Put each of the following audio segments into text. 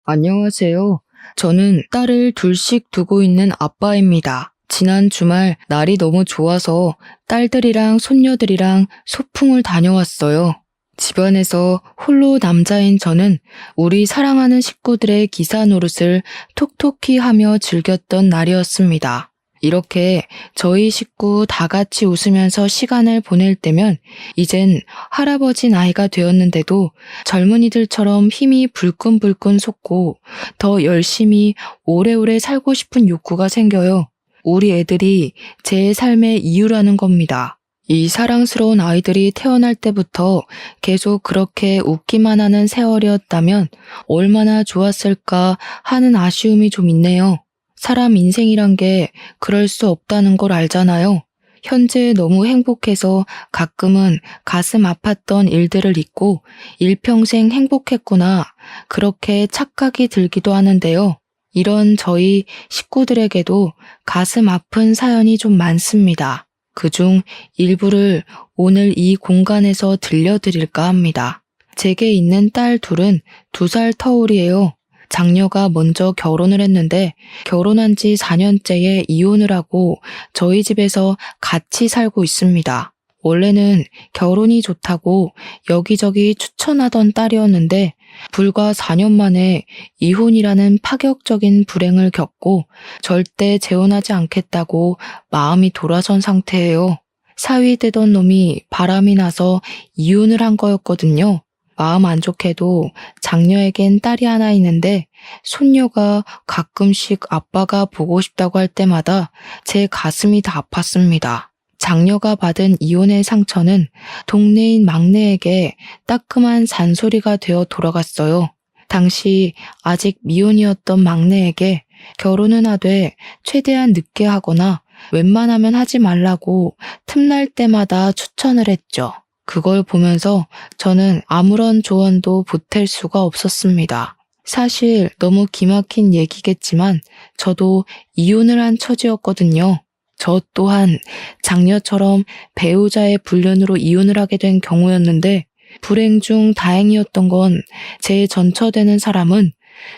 안녕하세요. 저는 딸을 둘씩 두고 있는 아빠입니다. 지난 주말 날이 너무 좋아서 딸들이랑 손녀들이랑 소풍을 다녀왔어요. 집안에서 홀로 남자인 저는 우리 사랑하는 식구들의 기사 노릇을 톡톡히 하며 즐겼던 날이었습니다. 이렇게 저희 식구 다 같이 웃으면서 시간을 보낼 때면 이젠 할아버지 나이가 되었는데도 젊은이들처럼 힘이 불끈불끈 솟고 더 열심히 오래오래 살고 싶은 욕구가 생겨요. 우리 애들이 제 삶의 이유라는 겁니다. 이 사랑스러운 아이들이 태어날 때부터 계속 그렇게 웃기만 하는 세월이었다면 얼마나 좋았을까 하는 아쉬움이 좀 있네요. 사람 인생이란 게 그럴 수 없다는 걸 알잖아요. 현재 너무 행복해서 가끔은 가슴 아팠던 일들을 잊고 일평생 행복했구나, 그렇게 착각이 들기도 하는데요. 이런 저희 식구들에게도 가슴 아픈 사연이 좀 많습니다. 그중 일부를 오늘 이 공간에서 들려드릴까 합니다. 제게 있는 딸 둘은 2살 터울이에요. 장녀가 먼저 결혼을 했는데 결혼한 지 4년째에 이혼을 하고 저희 집에서 같이 살고 있습니다. 원래는 결혼이 좋다고 여기저기 추천하던 딸이었는데 불과 4년 만에 이혼이라는 파격적인 불행을 겪고 절대 재혼하지 않겠다고 마음이 돌아선 상태예요. 사위 되던 놈이 바람이 나서 이혼을 한 거였거든요. 마음 안 좋게도 장녀에겐 딸이 하나 있는데 손녀가 가끔씩 아빠가 보고 싶다고 할 때마다 제 가슴이 다 아팠습니다. 장녀가 받은 이혼의 상처는 동네인 막내에게 따끔한 잔소리가 되어 돌아갔어요. 당시 아직 미혼이었던 막내에게 결혼은 하되 최대한 늦게 하거나 웬만하면 하지 말라고 틈날 때마다 추천을 했죠. 그걸 보면서 저는 아무런 조언도 보탤 수가 없었습니다. 사실 너무 기막힌 얘기겠지만 저도 이혼을 한 처지였거든요. 저 또한 장녀처럼 배우자의 불륜으로 이혼을 하게 된 경우였는데 불행 중 다행이었던 건 제 전처되는 사람은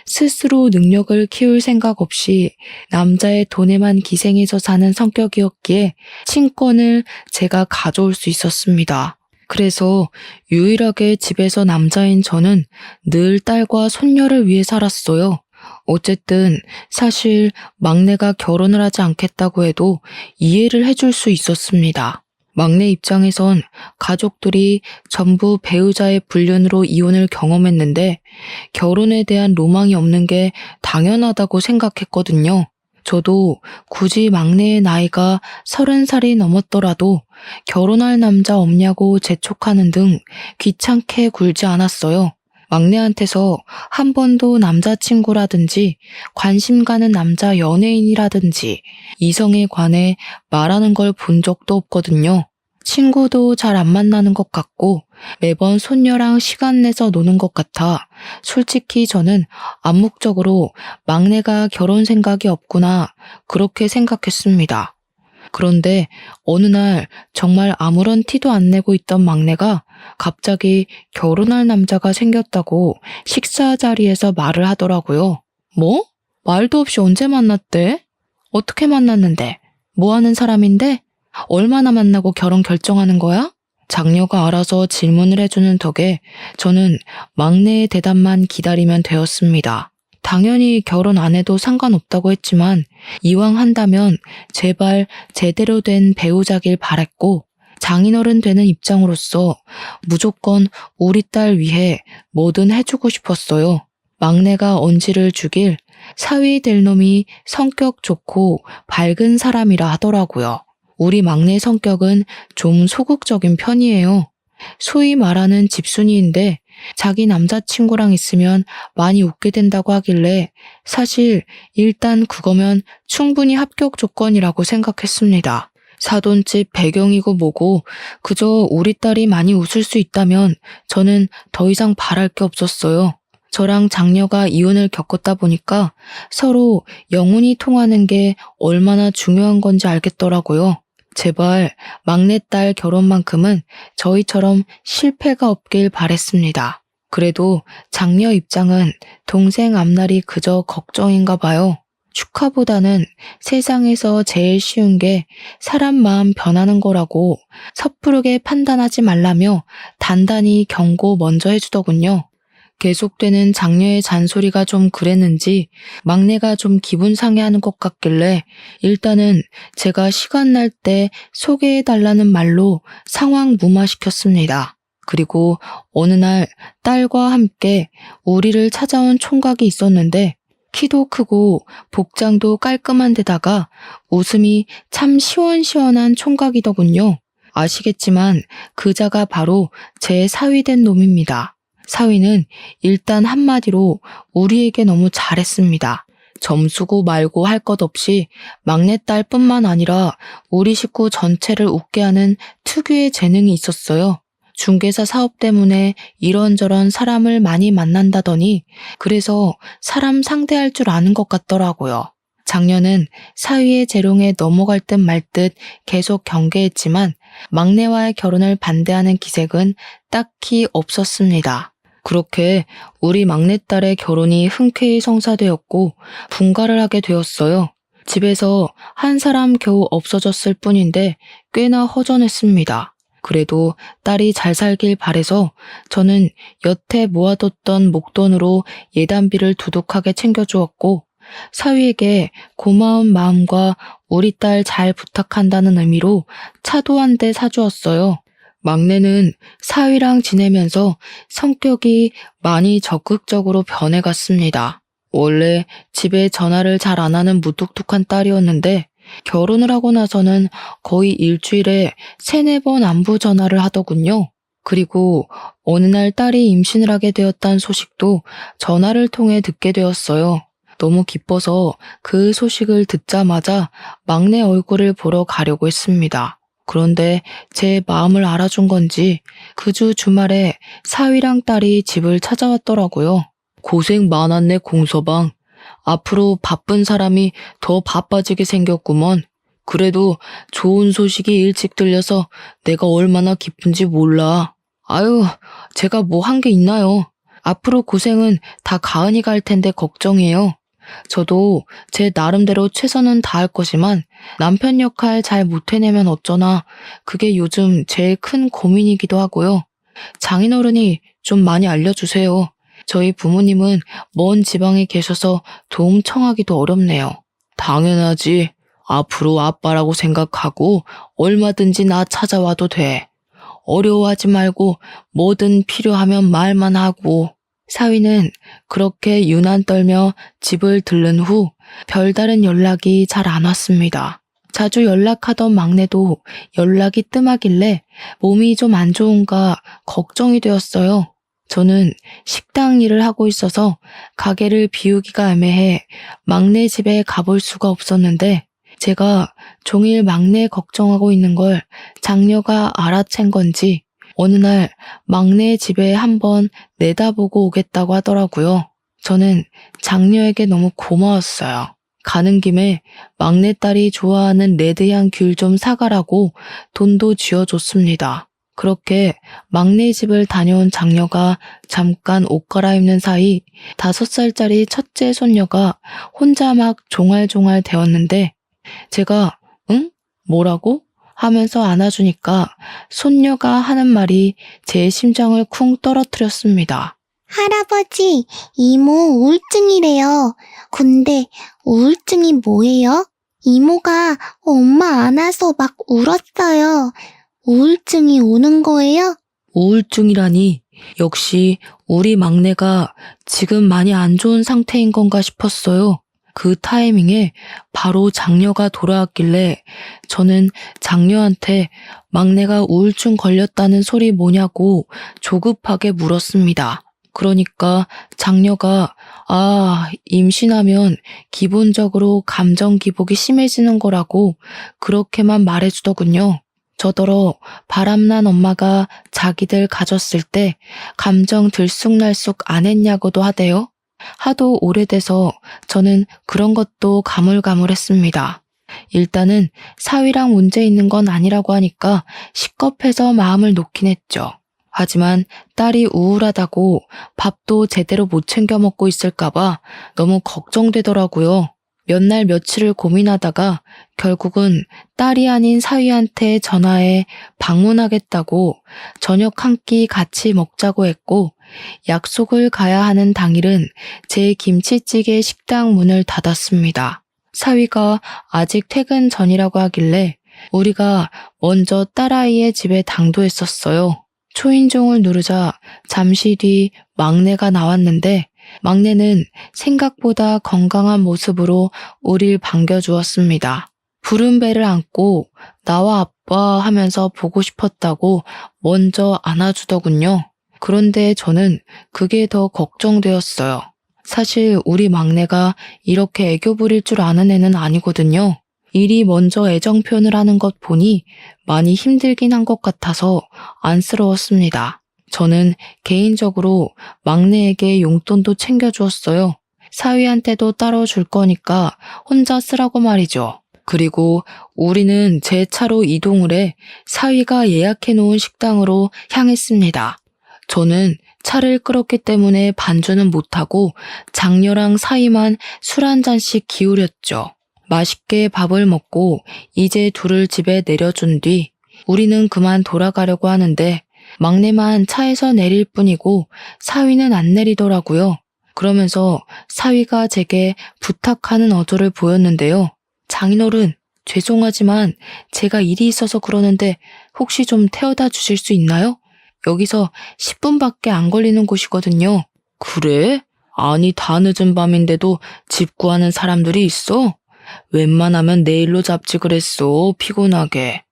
스스로 능력을 키울 생각 없이 남자의 돈에만 기생해서 사는 성격이었기에 친권을 제가 가져올 수 있었습니다. 그래서 유일하게 집에서 남자인 저는 늘 딸과 손녀를 위해 살았어요. 어쨌든 사실 막내가 결혼을 하지 않겠다고 해도 이해를 해줄 수 있었습니다. 막내 입장에선 가족들이 전부 배우자의 불륜으로 이혼을 경험했는데 결혼에 대한 로망이 없는 게 당연하다고 생각했거든요. 저도 굳이 막내의 나이가 30살이 넘었더라도 결혼할 남자 없냐고 재촉하는 등 귀찮게 굴지 않았어요. 막내한테서 한 번도 남자친구라든지 관심 가는 남자 연예인이라든지 이성에 관해 말하는 걸 본 적도 없거든요. 친구도 잘 안 만나는 것 같고 매번 손녀랑 시간 내서 노는 것 같아 솔직히 저는 암묵적으로 막내가 결혼 생각이 없구나, 그렇게 생각했습니다. 그런데 어느 날 정말 아무런 티도 안 내고 있던 막내가 갑자기 결혼할 남자가 생겼다고 식사 자리에서 말을 하더라고요. 뭐? 말도 없이 언제 만났대? 어떻게 만났는데? 뭐 하는 사람인데? 얼마나 만나고 결혼 결정하는 거야? 장녀가 알아서 질문을 해주는 덕에 저는 막내의 대답만 기다리면 되었습니다. 당연히 결혼 안 해도 상관없다고 했지만 이왕 한다면 제발 제대로 된 배우자길 바랬고 장인어른 되는 입장으로서 무조건 우리 딸 위해 뭐든 해주고 싶었어요. 막내가 언지를 주길 사위 될 놈이 성격 좋고 밝은 사람이라 하더라고요. 우리 막내 성격은 좀 소극적인 편이에요. 소위 말하는 집순이인데 자기 남자친구랑 있으면 많이 웃게 된다고 하길래 사실 일단 그거면 충분히 합격 조건이라고 생각했습니다. 사돈집 배경이고 뭐고 그저 우리 딸이 많이 웃을 수 있다면 저는 더 이상 바랄 게 없었어요. 저랑 장녀가 이혼을 겪었다 보니까 서로 영혼이 통하는 게 얼마나 중요한 건지 알겠더라고요. 제발 막내딸 결혼만큼은 저희처럼 실패가 없길 바랬습니다. 그래도 장녀 입장은 동생 앞날이 그저 걱정인가 봐요. 축하보다는 세상에서 제일 쉬운 게 사람 마음 변하는 거라고 섣부르게 판단하지 말라며 단단히 경고 먼저 해주더군요. 계속되는 장녀의 잔소리가 좀 그랬는지 막내가 좀 기분 상해하는 것 같길래 일단은 제가 시간 날 때 소개해달라는 말로 상황 무마시켰습니다. 그리고 어느 날 딸과 함께 우리를 찾아온 총각이 있었는데 키도 크고 복장도 깔끔한 데다가 웃음이 참 시원시원한 총각이더군요. 아시겠지만 그자가 바로 제 사위된 놈입니다. 사위는 일단 한마디로 우리에게 너무 잘했습니다. 점수고 말고 할 것 없이 막내딸뿐만 아니라 우리 식구 전체를 웃게 하는 특유의 재능이 있었어요. 중개사 사업 때문에 이런저런 사람을 많이 만난다더니 그래서 사람 상대할 줄 아는 것 같더라고요. 작년은 사위의 재롱에 넘어갈 듯 말 듯 계속 경계했지만 막내와의 결혼을 반대하는 기색은 딱히 없었습니다. 그렇게 우리 막내딸의 결혼이 흔쾌히 성사되었고 분가를 하게 되었어요. 집에서 한 사람 겨우 없어졌을 뿐인데 꽤나 허전했습니다. 그래도 딸이 잘 살길 바래서 저는 여태 모아뒀던 목돈으로 예단비를 두둑하게 챙겨주었고 사위에게 고마운 마음과 우리 딸 잘 부탁한다는 의미로 차도 한 대 사주었어요. 막내는 사위랑 지내면서 성격이 많이 적극적으로 변해갔습니다. 원래 집에 전화를 잘 안 하는 무뚝뚝한 딸이었는데 결혼을 하고 나서는 거의 일주일에 3-4번 안부 전화를 하더군요. 그리고 어느 날 딸이 임신을 하게 되었다는 소식도 전화를 통해 듣게 되었어요. 너무 기뻐서 그 소식을 듣자마자 막내 얼굴을 보러 가려고 했습니다. 그런데 제 마음을 알아준 건지 그 주 주말에 사위랑 딸이 집을 찾아왔더라고요. 고생 많았네 공서방. 앞으로 바쁜 사람이 더 바빠지게 생겼구먼. 그래도 좋은 소식이 일찍 들려서 내가 얼마나 기쁜지 몰라. 아유, 제가 뭐 한 게 있나요? 앞으로 고생은 다 가은이가 할 텐데 걱정해요. 저도 제 나름대로 최선은 다할 거지만 남편 역할 잘 못 해내면 어쩌나 그게 요즘 제일 큰 고민이기도 하고요. 장인어른이 좀 많이 알려주세요. 저희 부모님은 먼 지방에 계셔서 도움 청하기도 어렵네요. 당연하지. 앞으로 아빠라고 생각하고 얼마든지 나 찾아와도 돼. 어려워하지 말고 뭐든 필요하면 말만 하고. 사위는 그렇게 유난 떨며 집을 들른 후 별다른 연락이 잘 안 왔습니다. 자주 연락하던 막내도 연락이 뜸하길래 몸이 좀 안 좋은가 걱정이 되었어요. 저는 식당 일을 하고 있어서 가게를 비우기가 애매해 막내 집에 가볼 수가 없었는데 제가 종일 막내 걱정하고 있는 걸 장녀가 알아챈 건지 어느 날 막내 집에 한번 내다보고 오겠다고 하더라고요. 저는 장녀에게 너무 고마웠어요. 가는 김에 막내딸이 좋아하는 레드향 귤 좀 사가라고 돈도 쥐어줬습니다. 그렇게 막내 집을 다녀온 장녀가 잠깐 옷 갈아입는 사이 5살짜리 첫째 손녀가 혼자 막 종알종알 대었는데 제가 응? 뭐라고? 하면서 안아주니까 손녀가 하는 말이 제 심장을 쿵 떨어뜨렸습니다. 할아버지, 이모 우울증이래요. 근데 우울증이 뭐예요? 이모가 엄마 안아서 막 울었어요. 우울증이 오는 거예요? 우울증이라니 역시 우리 막내가 지금 많이 안 좋은 상태인 건가 싶었어요. 그 타이밍에 바로 장녀가 돌아왔길래 저는 장녀한테 막내가 우울증 걸렸다는 소리 뭐냐고 조급하게 물었습니다. 그러니까 장녀가 임신하면 기본적으로 감정 기복이 심해지는 거라고 그렇게만 말해주더군요. 저더러 바람난 엄마가 자기들 가졌을 때 감정 들쑥날쑥 안 했냐고도 하대요. 하도 오래돼서 저는 그런 것도 가물가물했습니다. 일단은 사위랑 문제 있는 건 아니라고 하니까 식겁해서 마음을 놓긴 했죠. 하지만 딸이 우울하다고 밥도 제대로 못 챙겨 먹고 있을까봐 너무 걱정되더라고요. 몇 날 며칠을 고민하다가 결국은 딸이 아닌 사위한테 전화해 방문하겠다고 저녁 한 끼 같이 먹자고 했고, 약속을 가야 하는 당일은 제 김치찌개 식당 문을 닫았습니다. 사위가 아직 퇴근 전이라고 하길래 우리가 먼저 딸아이의 집에 당도했었어요. 초인종을 누르자 잠시 뒤 막내가 나왔는데, 막내는 생각보다 건강한 모습으로 우릴 반겨주었습니다. 부른 배를 안고 나와 아빠 하면서 보고 싶었다고 먼저 안아주더군요. 그런데 저는 그게 더 걱정되었어요. 사실 우리 막내가 이렇게 애교 부릴 줄 아는 애는 아니거든요. 일이 먼저 애정 표현을 하는 것 보니 많이 힘들긴 한 것 같아서 안쓰러웠습니다. 저는 개인적으로 막내에게 용돈도 챙겨주었어요. 사위한테도 따로 줄 거니까 혼자 쓰라고 말이죠. 그리고 우리는 제 차로 이동을 해 사위가 예약해 놓은 식당으로 향했습니다. 저는 차를 끌었기 때문에 반주는 못하고 장녀랑 사위만 술 한 잔씩 기울였죠. 맛있게 밥을 먹고 이제 둘을 집에 내려준 뒤 우리는 그만 돌아가려고 하는데, 막내만 차에서 내릴 뿐이고 사위는 안 내리더라고요. 그러면서 사위가 제게 부탁하는 어조를 보였는데요. 장인어른, 죄송하지만 제가 일이 있어서 그러는데 혹시 좀 태워다 주실 수 있나요? 여기서 10분밖에 안 걸리는 곳이거든요. 그래? 아니, 다 늦은 밤인데도 집 구하는 사람들이 있어? 웬만하면 내일로 잡지 그랬어, 피곤하게.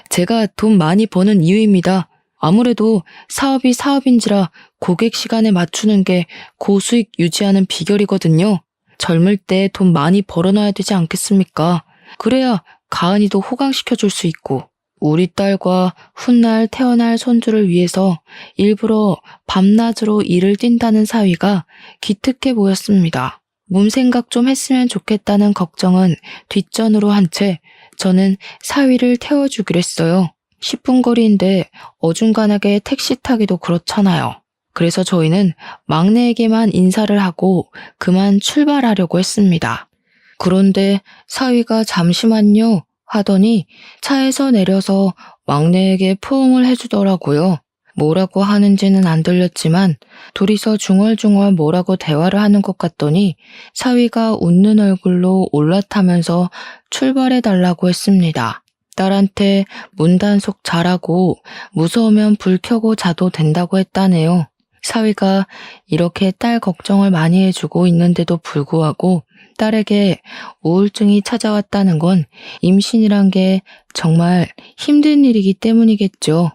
제가 돈 많이 버는 이유입니다. 아무래도 사업이 사업인지라 고객 시간에 맞추는 게 고수익 유지하는 비결이거든요. 젊을 때 돈 많이 벌어놔야 되지 않겠습니까? 그래야 가은이도 호강시켜줄 수 있고, 우리 딸과 훗날 태어날 손주를 위해서 일부러 밤낮으로 일을 뛴다는 사위가 기특해 보였습니다. 몸생각 좀 했으면 좋겠다는 걱정은 뒷전으로 한 채 저는 사위를 태워주기로 했어요. 10분 거리인데 어중간하게 택시 타기도 그렇잖아요. 그래서 저희는 막내에게만 인사를 하고 그만 출발하려고 했습니다. 그런데 사위가 잠시만요 하더니 차에서 내려서 막내에게 포옹을 해주더라고요. 뭐라고 하는지는 안 들렸지만 둘이서 중얼중얼 뭐라고 대화를 하는 것 같더니 사위가 웃는 얼굴로 올라타면서 출발해달라고 했습니다. 딸한테 문단속 잘하고 무서우면 불 켜고 자도 된다고 했다네요. 사위가 이렇게 딸 걱정을 많이 해주고 있는데도 불구하고 딸에게 우울증이 찾아왔다는 건 임신이란 게 정말 힘든 일이기 때문이겠죠.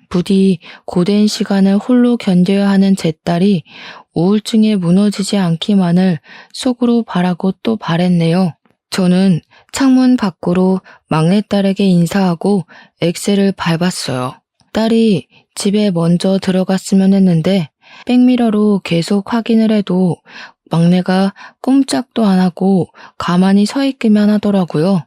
부디 고된 시간을 홀로 견뎌야 하는 제 딸이 우울증에 무너지지 않기만을 속으로 바라고 또 바랬네요. 저는 창문 밖으로 막내딸에게 인사하고 엑셀을 밟았어요. 딸이 집에 먼저 들어갔으면 했는데 백미러로 계속 확인을 해도 막내가 꼼짝도 안 하고 가만히 서 있기만 하더라고요.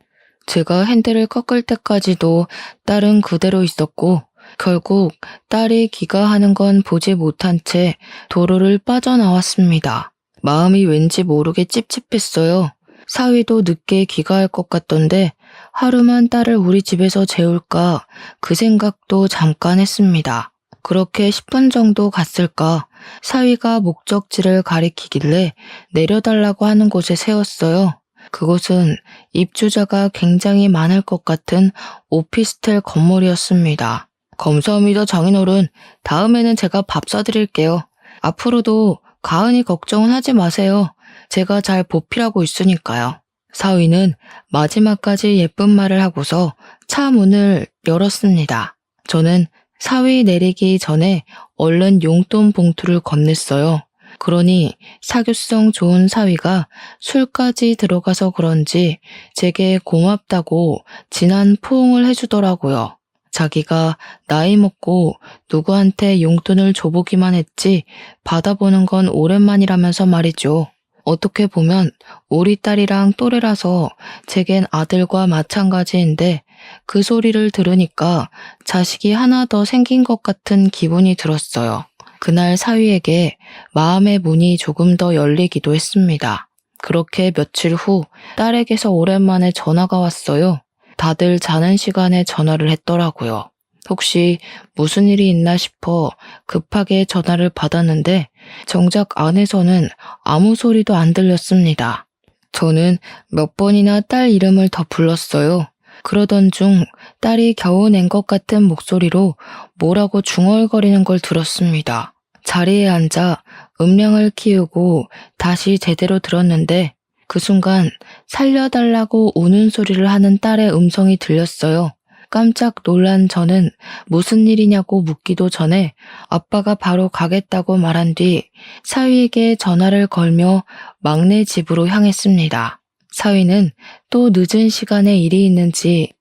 제가 핸들을 꺾을 때까지도 딸은 그대로 있었고, 결국 딸이 귀가하는 건 보지 못한 채 도로를 빠져나왔습니다. 마음이 왠지 모르게 찝찝했어요. 사위도 늦게 귀가할 것 같던데 하루만 딸을 우리 집에서 재울까 그 생각도 잠깐 했습니다. 그렇게 10분 정도 갔을까 사위가 목적지를 가리키길래 내려달라고 하는 곳에 세웠어요. 그곳은 입주자가 굉장히 많을 것 같은 오피스텔 건물이었습니다. 감사합니다, 장인어른. 다음에는 제가 밥 사드릴게요. 앞으로도 가은이 걱정은 하지 마세요. 제가 잘 보필하고 있으니까요. 사위는 마지막까지 예쁜 말을 하고서 차 문을 열었습니다. 저는 사위 내리기 전에 얼른 용돈 봉투를 건넸어요. 그러니 사교성 좋은 사위가 술까지 들어가서 그런지 제게 고맙다고 진한 포옹을 해주더라고요. 자기가 나이 먹고 누구한테 용돈을 줘보기만 했지 받아보는 건 오랜만이라면서 말이죠. 어떻게 보면 우리 딸이랑 또래라서 제겐 아들과 마찬가지인데 그 소리를 들으니까 자식이 하나 더 생긴 것 같은 기분이 들었어요. 그날 사위에게 마음의 문이 조금 더 열리기도 했습니다. 그렇게 며칠 후 딸에게서 오랜만에 전화가 왔어요. 다들 자는 시간에 전화를 했더라고요. 혹시 무슨 일이 있나 싶어 급하게 전화를 받았는데 정작 안에서는 아무 소리도 안 들렸습니다. 저는 몇 번이나 딸 이름을 더 불렀어요. 그러던 중 딸이 겨우 낸 것 같은 목소리로 뭐라고 중얼거리는 걸 들었습니다. 자리에 앉아 음량을 키우고 다시 제대로 들었는데 그 순간 살려달라고 우는 소리를 하는 딸의 음성이 들렸어요. 깜짝 놀란 저는 무슨 일이냐고 묻기도 전에 아빠가 바로 가겠다고 말한 뒤 사위에게 전화를 걸며 막내 집으로 향했습니다. 사위는 또 늦은 시간에 일이 있는지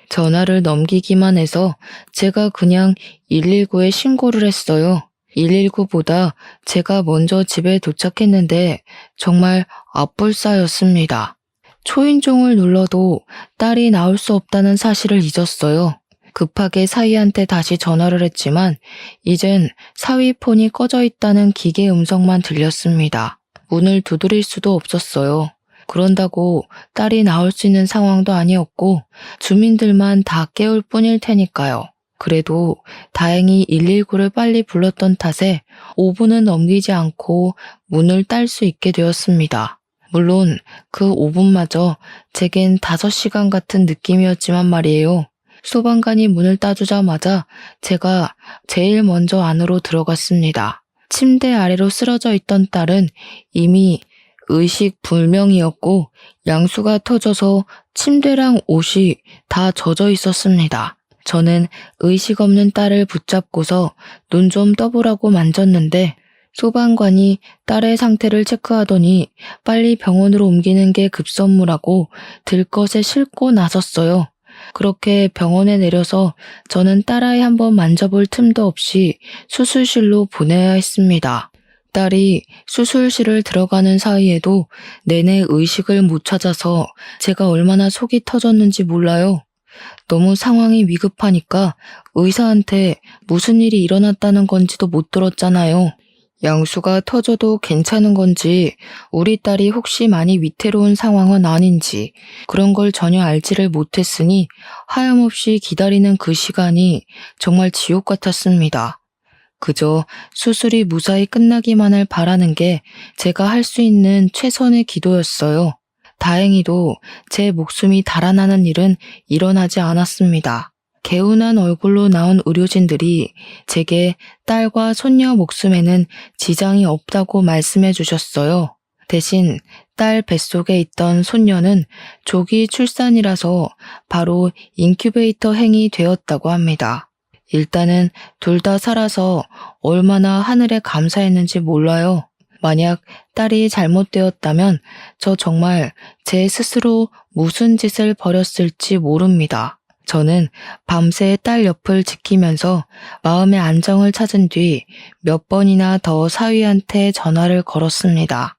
전화를 넘기기만 해서 제가 그냥 119에 신고를 했어요. 119보다 제가 먼저 집에 도착했는데 정말 앞불싸였습니다. 초인종을 눌러도 딸이 나올 수 없다는 사실을 잊었어요. 급하게 사위한테 다시 전화를 했지만 이젠 사위 폰이 꺼져 있다는 기계 음성만 들렸습니다. 문을 두드릴 수도 없었어요. 그런다고 딸이 나올 수 있는 상황도 아니었고 주민들만 다 깨울 뿐일 테니까요. 그래도 다행히 119를 빨리 불렀던 탓에 5분은 넘기지 않고 문을 딸 수 있게 되었습니다. 물론 그 5분마저 제겐 5시간 같은 느낌이었지만 말이에요. 소방관이 문을 따주자마자 제가 제일 먼저 안으로 들어갔습니다. 침대 아래로 쓰러져 있던 딸은 이미 의식 불명이었고 양수가 터져서 침대랑 옷이 다 젖어 있었습니다. 저는 의식 없는 딸을 붙잡고서 눈 좀 떠보라고 만졌는데 소방관이 딸의 상태를 체크하더니 빨리 병원으로 옮기는 게 급선무라고 들것에 싣고 나섰어요. 그렇게 병원에 내려서 저는 딸아이 한번 만져볼 틈도 없이 수술실로 보내야 했습니다. 딸이 수술실을 들어가는 사이에도 내내 의식을 못 찾아서 제가 얼마나 속이 터졌는지 몰라요. 너무 상황이 위급하니까 의사한테 무슨 일이 일어났다는 건지도 못 들었잖아요. 양수가 터져도 괜찮은 건지 우리 딸이 혹시 많이 위태로운 상황은 아닌지 그런 걸 전혀 알지를 못했으니 하염없이 기다리는 그 시간이 정말 지옥 같았습니다. 그저 수술이 무사히 끝나기만을 바라는 게 제가 할 수 있는 최선의 기도였어요. 다행히도 제 목숨이 달아나는 일은 일어나지 않았습니다. 개운한 얼굴로 나온 의료진들이 제게 딸과 손녀 목숨에는 지장이 없다고 말씀해 주셨어요. 대신 딸 뱃속에 있던 손녀는 조기 출산이라서 바로 인큐베이터 행이 되었다고 합니다. 일단은 둘 다 살아서 얼마나 하늘에 감사했는지 몰라요. 만약 딸이 잘못되었다면 저 정말 제 스스로 무슨 짓을 벌였을지 모릅니다. 저는 밤새 딸 옆을 지키면서 마음의 안정을 찾은 뒤 몇 번이나 더 사위한테 전화를 걸었습니다.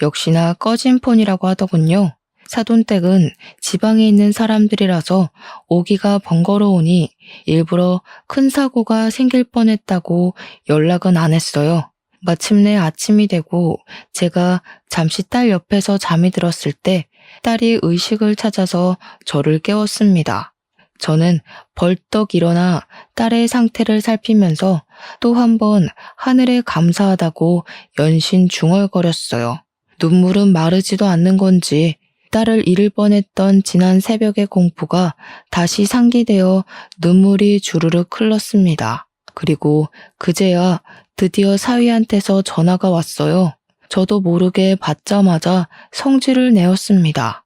역시나 꺼진 폰이라고 하더군요. 사돈댁은 지방에 있는 사람들이라서 오기가 번거로우니 일부러 큰 사고가 생길 뻔했다고 연락은 안 했어요. 마침내 아침이 되고 제가 잠시 딸 옆에서 잠이 들었을 때 딸이 의식을 찾아서 저를 깨웠습니다. 저는 벌떡 일어나 딸의 상태를 살피면서 또 한 번 하늘에 감사하다고 연신 중얼거렸어요. 눈물은 마르지도 않는 건지 딸을 잃을 뻔했던 지난 새벽의 공포가 다시 상기되어 눈물이 주르륵 흘렀습니다. 그리고 그제야 드디어 사위한테서 전화가 왔어요. 저도 모르게 받자마자 성질을 내었습니다.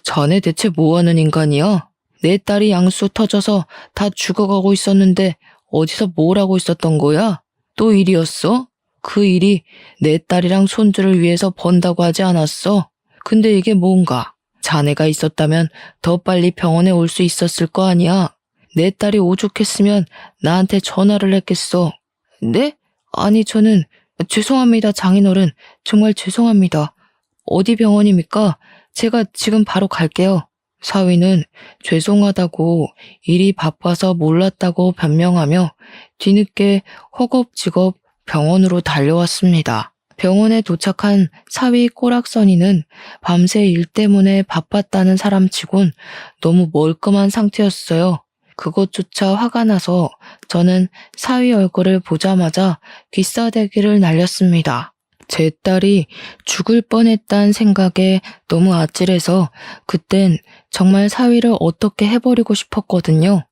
자네 대체 뭐하는 인간이야? 내 딸이 양수 터져서 다 죽어가고 있었는데 어디서 뭘 하고 있었던 거야? 또 일이었어? 그 일이 내 딸이랑 손주를 위해서 번다고 하지 않았어? 근데 이게 뭔가? 자네가 있었다면 더 빨리 병원에 올 수 있었을 거 아니야? 내 딸이 오죽했으면 나한테 전화를 했겠어. 네? 아니 저는 죄송합니다 장인어른. 정말 죄송합니다. 어디 병원입니까? 제가 지금 바로 갈게요. 사위는 죄송하다고 일이 바빠서 몰랐다고 변명하며 뒤늦게 허겁지겁 병원으로 달려왔습니다. 병원에 도착한 사위 꼬락서니는 밤새 일 때문에 바빴다는 사람치곤 너무 멀끔한 상태였어요. 그것조차 화가 나서 저는 사위 얼굴을 보자마자 귀싸대기를 날렸습니다. 제 딸이 죽을 뻔했다는 생각에 너무 아찔해서 그땐 정말 사위를 어떻게 해버리고 싶었거든요.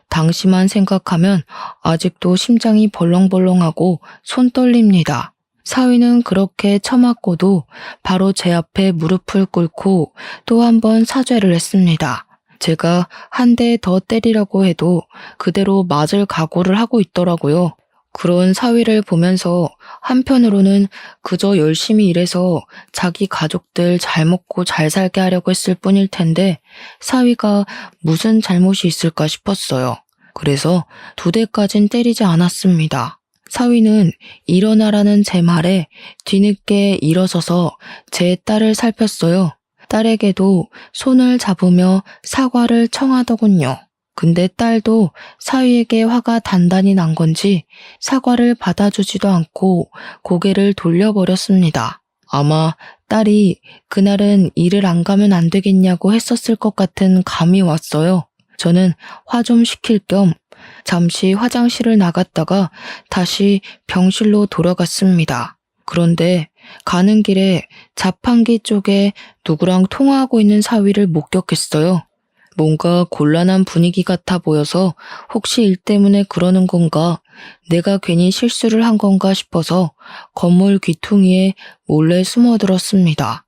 당시만 생각하면 아직도 심장이 벌렁벌렁하고 손 떨립니다. 사위는 그렇게 처맞고도 바로 제 앞에 무릎을 꿇고 또 한 번 사죄를 했습니다. 제가 한 대 더 때리려고 해도 그대로 맞을 각오를 하고 있더라고요. 그런 사위를 보면서 한편으로는 그저 열심히 일해서 자기 가족들 잘 먹고 잘 살게 하려고 했을 뿐일 텐데 사위가 무슨 잘못이 있을까 싶었어요. 그래서 2대까진 때리지 않았습니다. 사위는 일어나라는 제 말에 뒤늦게 일어서서 제 딸을 살폈어요. 딸에게도 손을 잡으며 사과를 청하더군요. 근데 딸도 사위에게 화가 단단히 난 건지 사과를 받아주지도 않고 고개를 돌려버렸습니다. 아마 딸이 그날은 일을 안 가면 안 되겠냐고 했었을 것 같은 감이 왔어요. 저는 화 좀 식힐 겸 잠시 화장실을 나갔다가 다시 병실로 돌아갔습니다. 그런데 가는 길에 자판기 쪽에 누구랑 통화하고 있는 사위를 목격했어요. 뭔가 곤란한 분위기 같아 보여서 혹시 일 때문에 그러는 건가, 내가 괜히 실수를 한 건가 싶어서 건물 귀퉁이에 몰래 숨어들었습니다.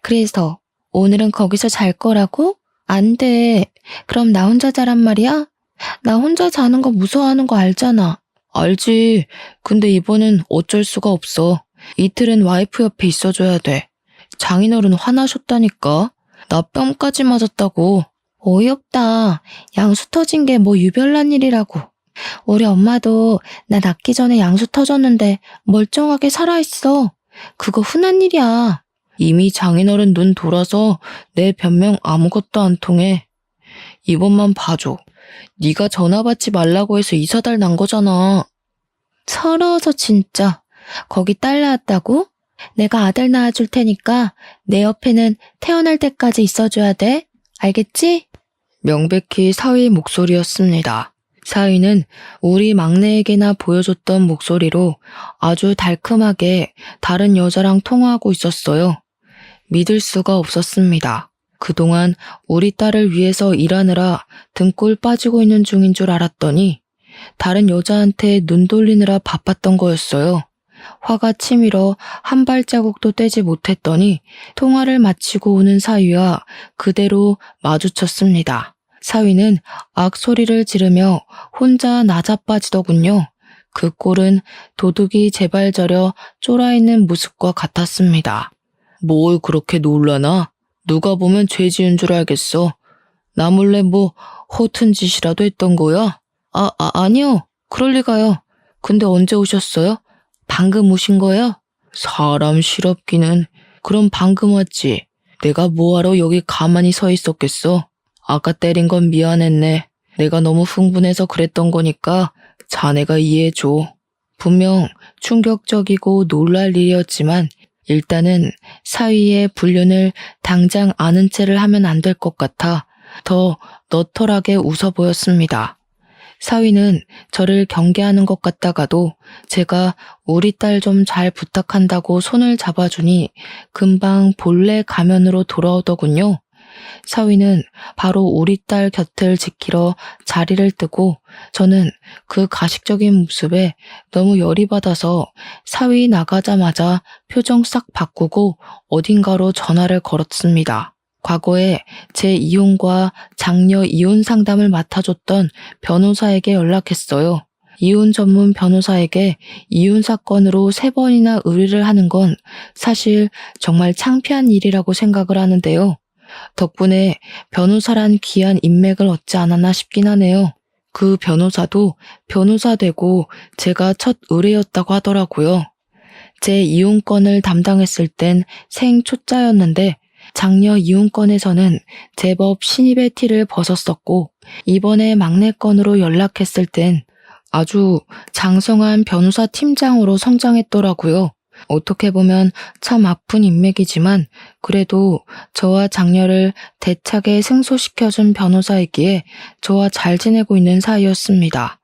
그래서 오늘은 거기서 잘 거라고? 안 돼. 그럼 나 혼자 자란 말이야? 나 혼자 자는 거 무서워하는 거 알잖아. 알지. 근데 이번엔 어쩔 수가 없어. 이틀은 와이프 옆에 있어줘야 돼. 장인어른 화나셨다니까. 나 뺨까지 맞았다고. 어이없다. 양수 터진 게 뭐 유별난 일이라고. 우리 엄마도 나 낳기 전에 양수 터졌는데 멀쩡하게 살아있어. 그거 흔한 일이야. 이미 장인어른 눈 돌아서 내 변명 아무것도 안 통해. 이번만 봐줘. 네가 전화 받지 말라고 해서 이사달 난 거잖아. 서러워서 진짜. 거기 딸 낳았다고? 내가 아들 낳아줄 테니까 내 옆에는 태어날 때까지 있어줘야 돼. 알겠지? 명백히 사위 목소리였습니다. 사위는 우리 막내에게나 보여줬던 목소리로 아주 달큼하게 다른 여자랑 통화하고 있었어요. 믿을 수가 없었습니다. 그동안 우리 딸을 위해서 일하느라 등골 빠지고 있는 중인 줄 알았더니 다른 여자한테 눈 돌리느라 바빴던 거였어요. 화가 치밀어 한 발자국도 떼지 못했더니 통화를 마치고 오는 사위와 그대로 마주쳤습니다. 사위는 악소리를 지르며 혼자 나자빠지더군요. 그 꼴은 도둑이 제발 저려 쫄아있는 모습과 같았습니다. 뭘 그렇게 놀라나? 누가 보면 죄 지은 줄 알겠어. 나 몰래 뭐 허튼 짓이라도 했던 거야? 아니요. 그럴 리가요. 근데 언제 오셨어요? 방금 오신 거예요? 사람 실없기는. 그럼 방금 왔지. 내가 뭐하러 여기 가만히 서 있었겠어? 아까 때린 건 미안했네. 내가 너무 흥분해서 그랬던 거니까 자네가 이해해줘. 분명 충격적이고 놀랄 일이었지만 일단은 사위의 불륜을 당장 아는 체를 하면 안 될 것 같아 더 너털하게 웃어 보였습니다. 사위는 저를 경계하는 것 같다가도 제가 우리 딸 좀 잘 부탁한다고 손을 잡아주니 금방 본래 가면으로 돌아오더군요. 사위는 바로 우리 딸 곁을 지키러 자리를 뜨고 저는 그 가식적인 모습에 너무 열이 받아서 사위 나가자마자 표정 싹 바꾸고 어딘가로 전화를 걸었습니다. 과거에 제 이혼과 장녀 이혼 상담을 맡아줬던 변호사에게 연락했어요. 이혼 전문 변호사에게 이혼 사건으로 3번이나 의뢰를 하는 건 사실 정말 창피한 일이라고 생각을 하는데요. 덕분에 변호사란 귀한 인맥을 얻지 않았나 싶긴 하네요. 그 변호사도 변호사 되고 제가 첫 의뢰였다고 하더라고요. 제 이혼권을 담당했을 땐 생초짜였는데 장녀 이혼 건에서는 제법 신입의 티를 벗었었고 이번에 막내 건으로 연락했을 땐 아주 장성한 변호사 팀장으로 성장했더라고요. 어떻게 보면 참 아픈 인맥이지만 그래도 저와 장녀를 대차게 승소시켜준 변호사이기에 저와 잘 지내고 있는 사이였습니다.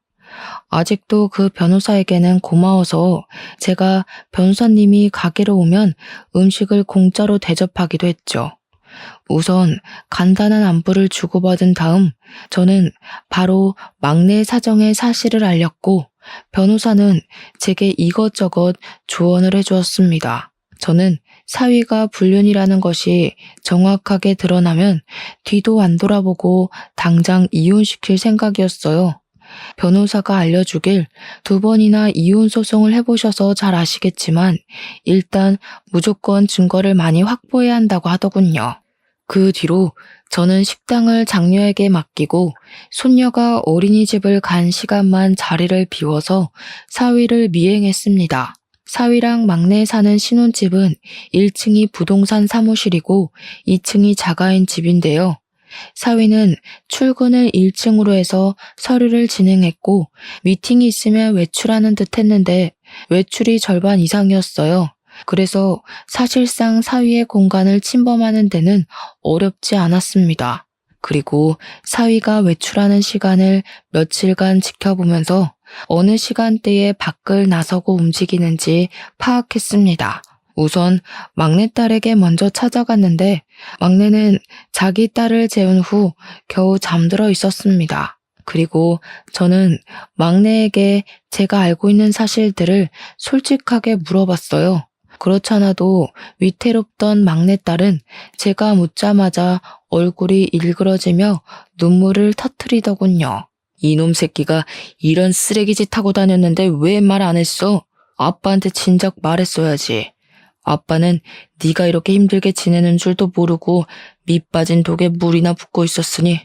아직도 그 변호사에게는 고마워서 제가 변호사님이 가게로 오면 음식을 공짜로 대접하기도 했죠. 우선 간단한 안부를 주고받은 다음 저는 바로 막내 사정의 사실을 알렸고 변호사는 제게 이것저것 조언을 해주었습니다. 저는 사위가 불륜이라는 것이 정확하게 드러나면 뒤도 안 돌아보고 당장 이혼시킬 생각이었어요. 변호사가 알려주길 2번이나 이혼 소송을 해보셔서 잘 아시겠지만 일단 무조건 증거를 많이 확보해야 한다고 하더군요. 그 뒤로 저는 식당을 장녀에게 맡기고 손녀가 어린이집을 간 시간만 자리를 비워서 사위를 미행했습니다. 사위랑 막내 사는 신혼집은 1층이 부동산 사무실이고 2층이 자가인 집인데요. 사위는 출근을 1층으로 해서 서류를 진행했고 미팅이 있으면 외출하는 듯 했는데 외출이 절반 이상이었어요. 그래서 사실상 사위의 공간을 침범하는 데는 어렵지 않았습니다. 그리고 사위가 외출하는 시간을 며칠간 지켜보면서 어느 시간대에 밖을 나서고 움직이는지 파악했습니다. 우선 막내딸에게 먼저 찾아갔는데 막내는 자기 딸을 재운 후 겨우 잠들어 있었습니다. 그리고 저는 막내에게 제가 알고 있는 사실들을 솔직하게 물어봤어요. 그렇잖아도 위태롭던 막내딸은 제가 묻자마자 얼굴이 일그러지며 눈물을 터뜨리더군요. 이놈 새끼가 이런 쓰레기짓 하고 다녔는데 왜 말 안 했어? 아빠한테 진작 말했어야지. 아빠는 네가 이렇게 힘들게 지내는 줄도 모르고 밑 빠진 독에 물이나 붓고 있었으니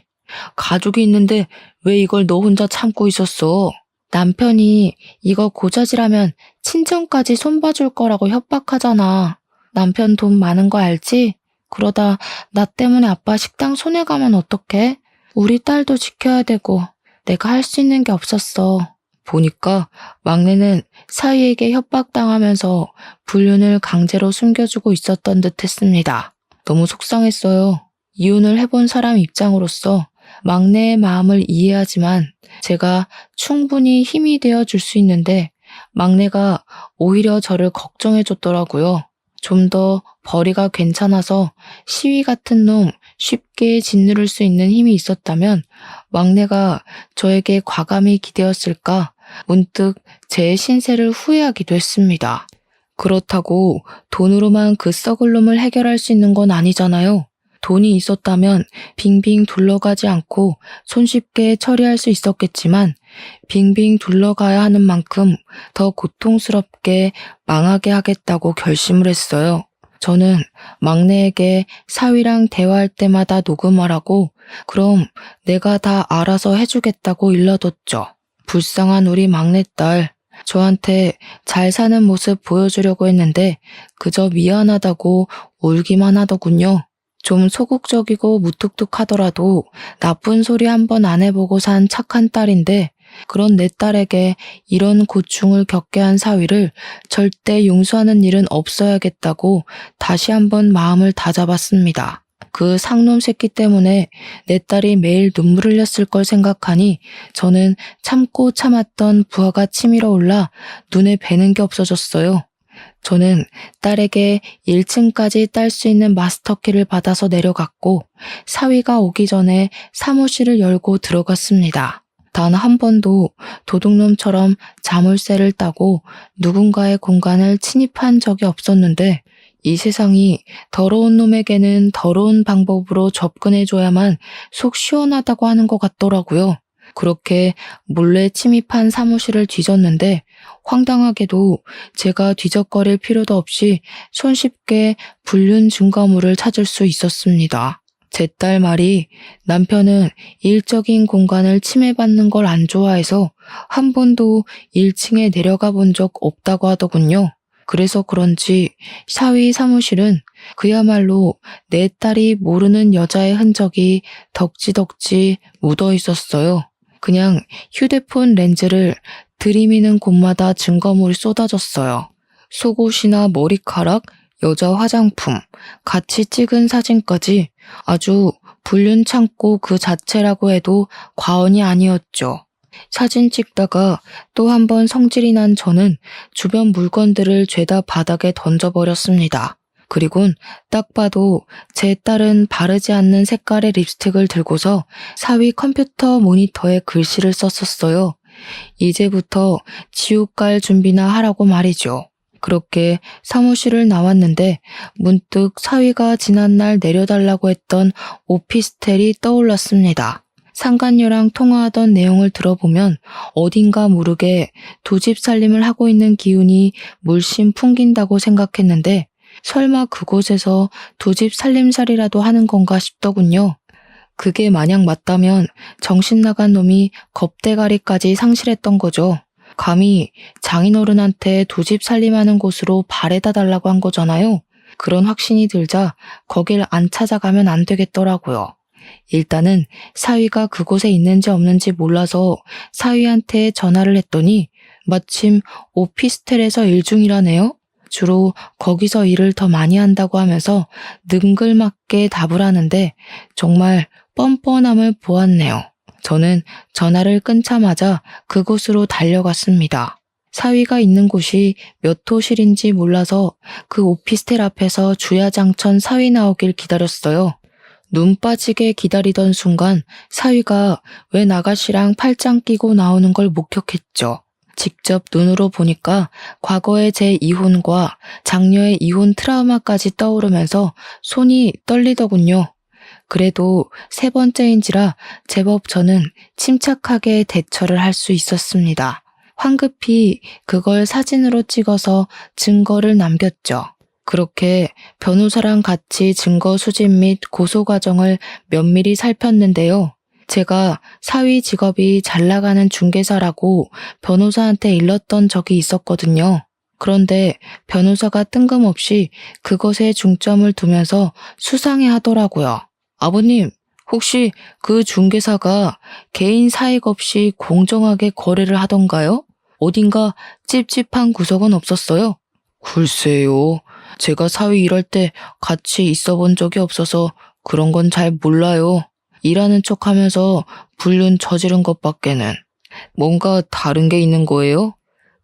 가족이 있는데 왜 이걸 너 혼자 참고 있었어? 남편이 이거 고자질하면 친정까지 손봐줄 거라고 협박하잖아. 남편 돈 많은 거 알지? 그러다 나 때문에 아빠 식당 손해가면 어떡해? 우리 딸도 지켜야 되고 내가 할 수 있는 게 없었어. 보니까 막내는 사위에게 협박당하면서 불륜을 강제로 숨겨주고 있었던 듯 했습니다. 너무 속상했어요. 이혼을 해본 사람 입장으로서 막내의 마음을 이해하지만 제가 충분히 힘이 되어 줄 수 있는데 막내가 오히려 저를 걱정해 줬더라고요. 좀 더 벌이가 괜찮아서 시위 같은 놈 쉽게 짓누를 수 있는 힘이 있었다면 막내가 저에게 과감히 기대었을까 문득 제 신세를 후회하기도 했습니다. 그렇다고 돈으로만 그 썩을 놈을 해결할 수 있는 건 아니잖아요. 돈이 있었다면 빙빙 둘러가지 않고 손쉽게 처리할 수 있었겠지만 빙빙 둘러가야 하는 만큼 더 고통스럽게 망하게 하겠다고 결심을 했어요. 저는 막내에게 사위랑 대화할 때마다 녹음하라고 그럼 내가 다 알아서 해주겠다고 일러뒀죠. 불쌍한 우리 막내딸. 저한테 잘 사는 모습 보여주려고 했는데 그저 미안하다고 울기만 하더군요. 좀 소극적이고 무뚝뚝하더라도 나쁜 소리 한번 안 해보고 산 착한 딸인데 그런 내 딸에게 이런 고충을 겪게 한 사위를 절대 용서하는 일은 없어야겠다고 다시 한번 마음을 다잡았습니다. 그 상놈 새끼 때문에 내 딸이 매일 눈물 흘렸을 걸 생각하니 저는 참고 참았던 부하가 치밀어 올라 눈에 뵈는 게 없어졌어요. 저는 딸에게 1층까지 딸 수 있는 마스터키를 받아서 내려갔고 사위가 오기 전에 사무실을 열고 들어갔습니다. 단 한 번도 도둑놈처럼 자물쇠를 따고 누군가의 공간을 침입한 적이 없었는데 이 세상이 더러운 놈에게는 더러운 방법으로 접근해줘야만 속 시원하다고 하는 것 같더라고요. 그렇게 몰래 침입한 사무실을 뒤졌는데 황당하게도 제가 뒤적거릴 필요도 없이 손쉽게 불륜 증거물을 찾을 수 있었습니다. 제 딸 말이 남편은 일적인 공간을 침해받는 걸 안 좋아해서 한 번도 1층에 내려가 본 적 없다고 하더군요. 그래서 그런지 사위 사무실은 그야말로 내 딸이 모르는 여자의 흔적이 덕지덕지 묻어 있었어요. 그냥 휴대폰 렌즈를 들이미는 곳마다 증거물이 쏟아졌어요. 속옷이나 머리카락, 여자 화장품, 같이 찍은 사진까지 아주 불륜 창고 그 자체라고 해도 과언이 아니었죠. 사진 찍다가 또 한 번 성질이 난 저는 주변 물건들을 죄다 바닥에 던져버렸습니다. 그리곤 딱 봐도 제 딸은 바르지 않는 색깔의 립스틱을 들고서 사위 컴퓨터 모니터에 글씨를 썼었어요. 이제부터 지옥 갈 준비나 하라고 말이죠. 그렇게 사무실을 나왔는데 문득 사위가 지난날 내려달라고 했던 오피스텔이 떠올랐습니다. 상간녀랑 통화하던 내용을 들어보면 어딘가 모르게 두 집 살림을 하고 있는 기운이 물씬 풍긴다고 생각했는데 설마 그곳에서 두 집 살림살이라도 하는 건가 싶더군요. 그게 만약 맞다면 정신 나간 놈이 겁대가리까지 상실했던 거죠. 감히 장인어른한테 두 집 살림하는 곳으로 바래다 달라고 한 거잖아요. 그런 확신이 들자 거길 안 찾아가면 안 되겠더라고요. 일단은 사위가 그곳에 있는지 없는지 몰라서 사위한테 전화를 했더니 마침 오피스텔에서 일 중이라네요. 주로 거기서 일을 더 많이 한다고 하면서 능글맞게 답을 하는데 정말 뻔뻔함을 보았네요. 저는 전화를 끊자마자 그곳으로 달려갔습니다. 사위가 있는 곳이 몇 호실인지 몰라서 그 오피스텔 앞에서 주야장천 사위 나오길 기다렸어요. 눈 빠지게 기다리던 순간 사위가 웬 아가씨랑 팔짱 끼고 나오는 걸 목격했죠. 직접 눈으로 보니까 과거의 제 이혼과 장녀의 이혼 트라우마까지 떠오르면서 손이 떨리더군요. 그래도 세 번째인지라 제법 저는 침착하게 대처를 할 수 있었습니다. 황급히 그걸 사진으로 찍어서 증거를 남겼죠. 그렇게 변호사랑 같이 증거 수집 및 고소 과정을 면밀히 살폈는데요. 제가 사위 직업이 잘 나가는 중개사라고 변호사한테 일렀던 적이 있었거든요. 그런데 변호사가 뜬금없이 그것에 중점을 두면서 수상해 하더라고요. 아버님, 혹시 그 중개사가 개인 사익 없이 공정하게 거래를 하던가요? 어딘가 찝찝한 구석은 없었어요? 글쎄요. 제가 사위 일할 때 같이 있어 본 적이 없어서 그런 건 잘 몰라요. 일하는 척 하면서 불륜 저지른 것밖에는. 뭔가 다른 게 있는 거예요?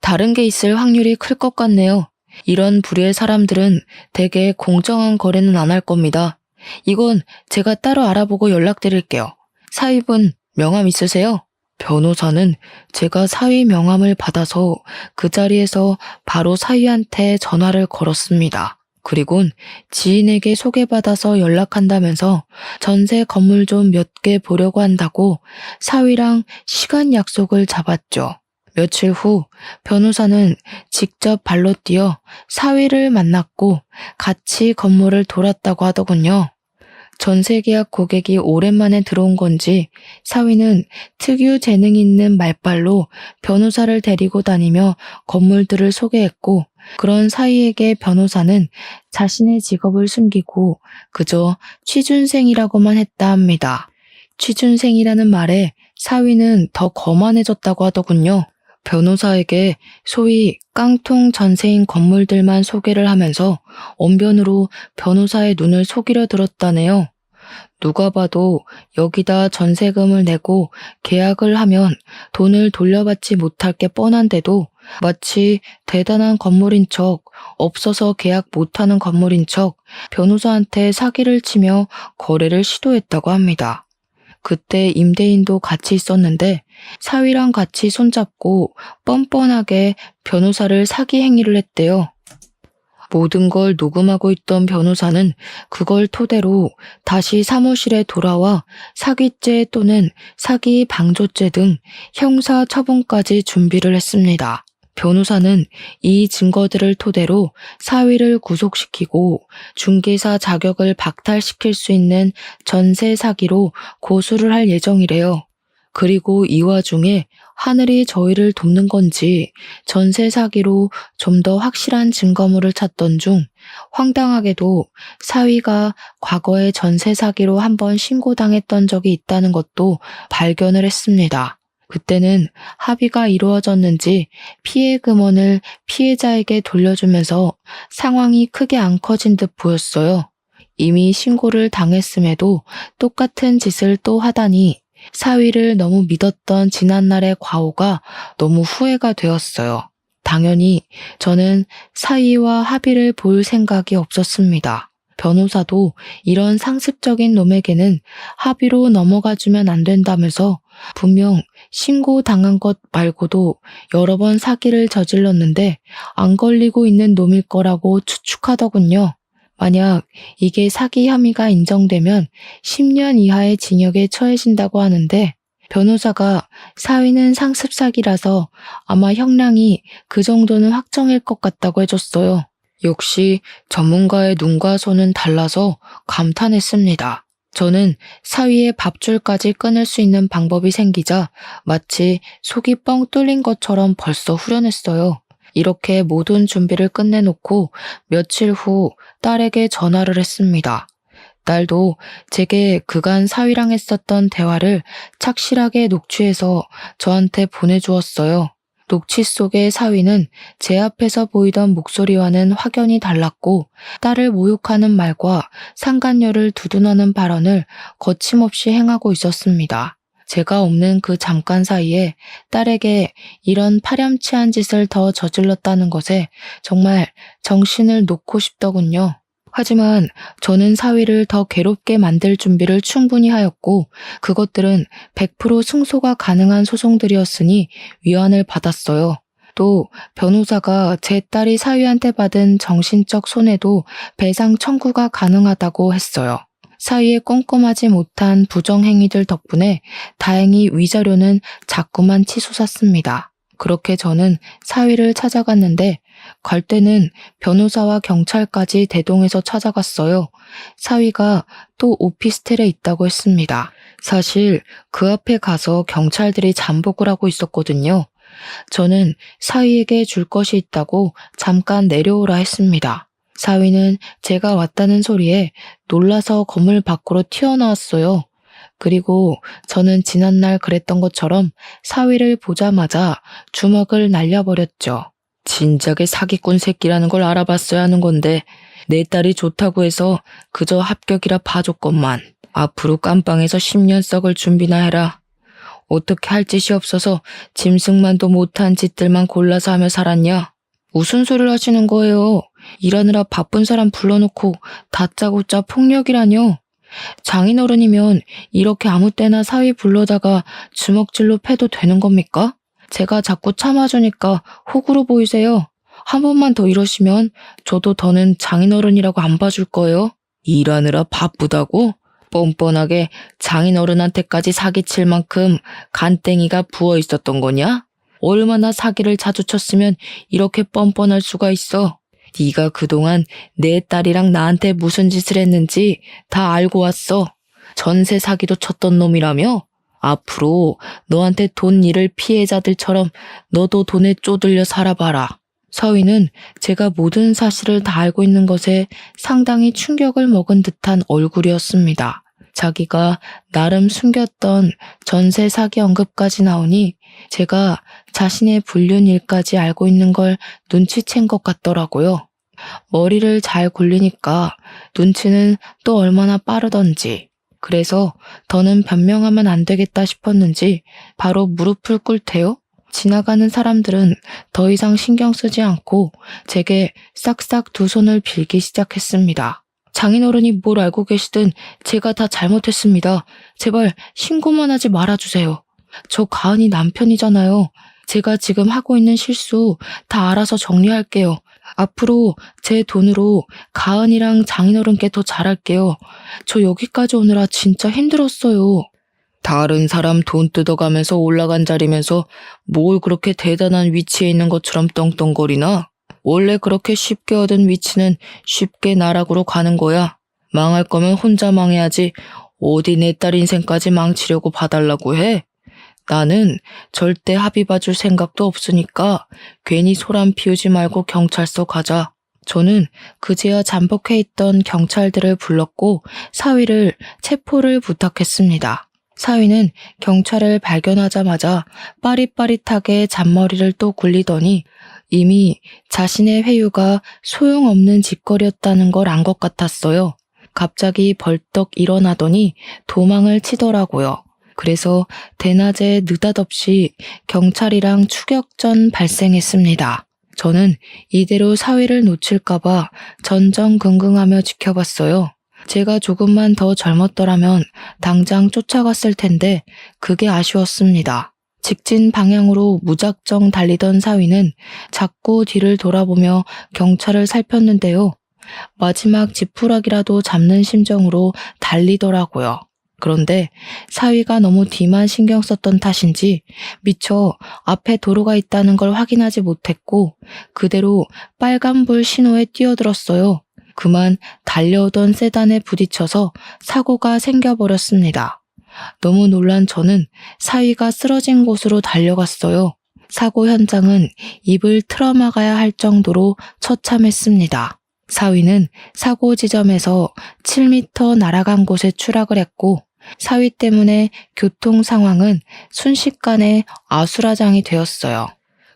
다른 게 있을 확률이 클 것 같네요. 이런 부류의 사람들은 대개 공정한 거래는 안 할 겁니다. 이건 제가 따로 알아보고 연락드릴게요. 사위분 명함 있으세요? 변호사는 제가 사위 명함을 받아서 그 자리에서 바로 사위한테 전화를 걸었습니다. 그리곤 지인에게 소개받아서 연락한다면서 전세 건물 좀 몇 개 보려고 한다고 사위랑 시간 약속을 잡았죠. 며칠 후 변호사는 직접 발로 뛰어 사위를 만났고 같이 건물을 돌았다고 하더군요. 전세계약 고객이 오랜만에 들어온 건지 사위는 특유 재능 있는 말발로 변호사를 데리고 다니며 건물들을 소개했고 그런 사위에게 변호사는 자신의 직업을 숨기고 그저 취준생이라고만 했다 합니다. 취준생이라는 말에 사위는 더 거만해졌다고 하더군요. 변호사에게 소위 깡통 전세인 건물들만 소개를 하면서 언변으로 변호사의 눈을 속이려 들었다네요. 누가 봐도 여기다 전세금을 내고 계약을 하면 돈을 돌려받지 못할 게 뻔한데도 마치 대단한 건물인 척, 없어서 계약 못하는 건물인 척 변호사한테 사기를 치며 거래를 시도했다고 합니다. 그때 임대인도 같이 있었는데 사위랑 같이 손잡고 뻔뻔하게 변호사를 사기 행위를 했대요. 모든 걸 녹음하고 있던 변호사는 그걸 토대로 다시 사무실에 돌아와 사기죄 또는 사기 방조죄 등 형사 처분까지 준비를 했습니다. 변호사는 이 증거들을 토대로 사위를 구속시키고 중개사 자격을 박탈시킬 수 있는 전세 사기로 고소를 할 예정이래요. 그리고 이 와중에 하늘이 저희를 돕는 건지 전세 사기로 좀 더 확실한 증거물을 찾던 중 황당하게도 사위가 과거에 전세 사기로 한번 신고당했던 적이 있다는 것도 발견을 했습니다. 그때는 합의가 이루어졌는지 피해 금원을 피해자에게 돌려주면서 상황이 크게 안 커진 듯 보였어요. 이미 신고를 당했음에도 똑같은 짓을 또 하다니 사위를 너무 믿었던 지난날의 과오가 너무 후회가 되었어요. 당연히 저는 사위와 합의를 볼 생각이 없었습니다. 변호사도 이런 상습적인 놈에게는 합의로 넘어가주면 안 된다면서 분명 신고당한 것 말고도 여러 번 사기를 저질렀는데 안 걸리고 있는 놈일 거라고 추측하더군요. 만약 이게 사기 혐의가 인정되면 10년 이하의 징역에 처해진다고 하는데 변호사가 사위는 상습 사기라서 아마 형량이 그 정도는 확정일 것 같다고 해줬어요. 역시 전문가의 눈과 손은 달라서 감탄했습니다. 저는 사위의 밥줄까지 끊을 수 있는 방법이 생기자 마치 속이 뻥 뚫린 것처럼 벌써 후련했어요. 이렇게 모든 준비를 끝내놓고 며칠 후 딸에게 전화를 했습니다. 딸도 제게 그간 사위랑 했었던 대화를 착실하게 녹취해서 저한테 보내주었어요. 녹취 속의 사위는 제 앞에서 보이던 목소리와는 확연히 달랐고 딸을 모욕하는 말과 상간녀를 두둔하는 발언을 거침없이 행하고 있었습니다. 제가 없는 그 잠깐 사이에 딸에게 이런 파렴치한 짓을 더 저질렀다는 것에 정말 정신을 놓고 싶더군요. 하지만 저는 사위를 더 괴롭게 만들 준비를 충분히 하였고 그것들은 100% 승소가 가능한 소송들이었으니 위안을 받았어요. 또 변호사가 제 딸이 사위한테 받은 정신적 손해도 배상 청구가 가능하다고 했어요. 사위의 꼼꼼하지 못한 부정행위들 덕분에 다행히 위자료는 자꾸만 치솟았습니다. 그렇게 저는 사위를 찾아갔는데 갈 때는 변호사와 경찰까지 대동해서 찾아갔어요. 사위가 또 오피스텔에 있다고 했습니다. 사실 그 앞에 가서 경찰들이 잠복을 하고 있었거든요. 저는 사위에게 줄 것이 있다고 잠깐 내려오라 했습니다. 사위는 제가 왔다는 소리에 놀라서 건물 밖으로 튀어나왔어요. 그리고 저는 지난날 그랬던 것처럼 사위를 보자마자 주먹을 날려버렸죠. 진작에 사기꾼 새끼라는 걸 알아봤어야 하는 건데 내 딸이 좋다고 해서 그저 합격이라 봐줬건만. 앞으로 깜빵에서 10년 썩을 준비나 해라. 어떻게 할 짓이 없어서 짐승만도 못한 짓들만 골라서 하며 살았냐? 무슨 소리를 하시는 거예요? 일하느라 바쁜 사람 불러놓고 다짜고짜 폭력이라뇨? 장인어른이면 이렇게 아무 때나 사위 불러다가 주먹질로 패도 되는 겁니까? 제가 자꾸 참아주니까 호구로 보이세요. 한 번만 더 이러시면 저도 더는 장인어른이라고 안 봐줄 거예요. 일하느라 바쁘다고? 뻔뻔하게 장인어른한테까지 사기칠 만큼 간땡이가 부어 있었던 거냐? 얼마나 사기를 자주 쳤으면 이렇게 뻔뻔할 수가 있어. 네가 그동안 내 딸이랑 나한테 무슨 짓을 했는지 다 알고 왔어. 전세 사기도 쳤던 놈이라며? 앞으로 너한테 돈 잃을 피해자들처럼 너도 돈에 쪼들려 살아봐라. 서희는 제가 모든 사실을 다 알고 있는 것에 상당히 충격을 먹은 듯한 얼굴이었습니다. 자기가 나름 숨겼던 전세 사기 언급까지 나오니 제가 자신의 불륜 일까지 알고 있는 걸 눈치챈 것 같더라고요. 머리를 잘 굴리니까 눈치는 또 얼마나 빠르던지. 그래서 더는 변명하면 안 되겠다 싶었는지 바로 무릎을 꿇대요. 지나가는 사람들은 더 이상 신경 쓰지 않고 제게 싹싹 두 손을 빌기 시작했습니다. 장인어른이 뭘 알고 계시든 제가 다 잘못했습니다. 제발 신고만 하지 말아주세요. 저 가은이 남편이잖아요. 제가 지금 하고 있는 실수 다 알아서 정리할게요. 앞으로 제 돈으로 가은이랑 장인어른께 더 잘할게요. 저 여기까지 오느라 진짜 힘들었어요. 다른 사람 돈 뜯어가면서 올라간 자리면서 뭘 그렇게 대단한 위치에 있는 것처럼 떵떵거리나? 원래 그렇게 쉽게 얻은 위치는 쉽게 나락으로 가는 거야. 망할 거면 혼자 망해야지 어디 내 딸 인생까지 망치려고 봐달라고 해? 나는 절대 합의 봐줄 생각도 없으니까 괜히 소란 피우지 말고 경찰서 가자. 저는 그제야 잠복해 있던 경찰들을 불렀고 사위를 체포를 부탁했습니다. 사위는 경찰을 발견하자마자 빠릿빠릿하게 잔머리를 또 굴리더니 이미 자신의 회유가 소용없는 짓거리였다는 걸 안 것 같았어요. 갑자기 벌떡 일어나더니 도망을 치더라고요. 그래서 대낮에 느닷없이 경찰이랑 추격전 발생했습니다. 저는 이대로 사위를 놓칠까봐 전전긍긍하며 지켜봤어요. 제가 조금만 더 젊었더라면 당장 쫓아갔을 텐데 그게 아쉬웠습니다. 직진 방향으로 무작정 달리던 사위는 자꾸 뒤를 돌아보며 경찰을 살폈는데요. 마지막 지푸라기라도 잡는 심정으로 달리더라고요. 그런데 사위가 너무 뒤만 신경 썼던 탓인지 미처 앞에 도로가 있다는 걸 확인하지 못했고 그대로 빨간불 신호에 뛰어들었어요. 그만 달려오던 세단에 부딪혀서 사고가 생겨버렸습니다. 너무 놀란 저는 사위가 쓰러진 곳으로 달려갔어요. 사고 현장은 입을 틀어막아야 할 정도로 처참했습니다. 사위는 사고 지점에서 7m 날아간 곳에 추락을 했고 사위 때문에 교통 상황은 순식간에 아수라장이 되었어요.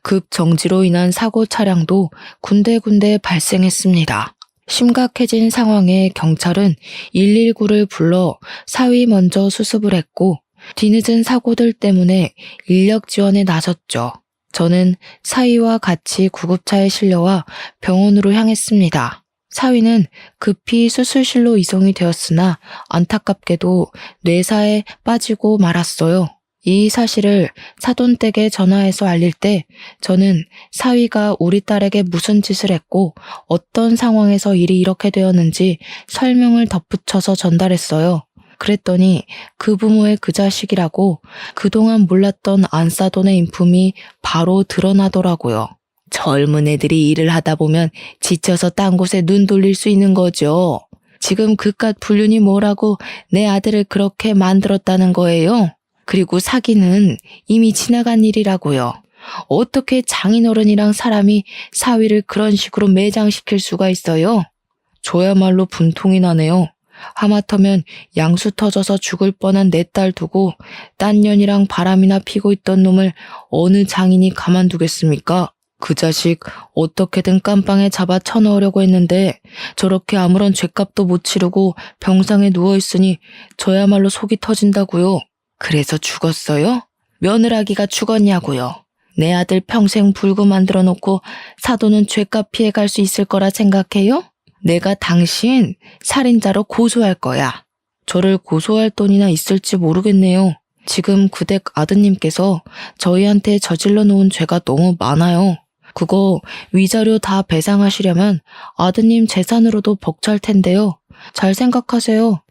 급 정지로 인한 사고 차량도 군데군데 발생했습니다. 심각해진 상황에 경찰은 119를 불러 사위 먼저 수습을 했고 뒤늦은 사고들 때문에 인력 지원에 나섰죠. 저는 사위와 같이 구급차에 실려와 병원으로 향했습니다. 사위는 급히 수술실로 이송이 되었으나 안타깝게도 뇌사에 빠지고 말았어요. 이 사실을 사돈댁에 전화해서 알릴 때 저는 사위가 우리 딸에게 무슨 짓을 했고 어떤 상황에서 일이 이렇게 되었는지 설명을 덧붙여서 전달했어요. 그랬더니 그 부모의 그 자식이라고 그동안 몰랐던 안싸돈의 인품이 바로 드러나더라고요. 젊은 애들이 일을 하다 보면 지쳐서 딴 곳에 눈 돌릴 수 있는 거죠. 지금 그깟 불륜이 뭐라고 내 아들을 그렇게 만들었다는 거예요. 그리고 사기는 이미 지나간 일이라고요. 어떻게 장인어른이랑 사람이 사위를 그런 식으로 매장시킬 수가 있어요? 저야말로 분통이 나네요. 하마터면 양수 터져서 죽을 뻔한 내 딸 두고 딴 년이랑 바람이나 피고 있던 놈을 어느 장인이 가만두겠습니까? 그 자식 어떻게든 깜빵에 잡아 쳐넣으려고 했는데 저렇게 아무런 죗값도 못 치르고 병상에 누워있으니 저야말로 속이 터진다고요. 그래서 죽었어요? 며느라기가 죽었냐고요. 내 아들 평생 불구 만들어 놓고 사돈은 죗값 피해갈 수 있을 거라 생각해요? 내가 당신 살인자로 고소할 거야. 저를 고소할 돈이나 있을지 모르겠네요. 지금 그댁 아드님께서 저희한테 저질러 놓은 죄가 너무 많아요. 그거 위자료 다 배상하시려면 아드님 재산으로도 벅찰 텐데요. 잘 생각하세요.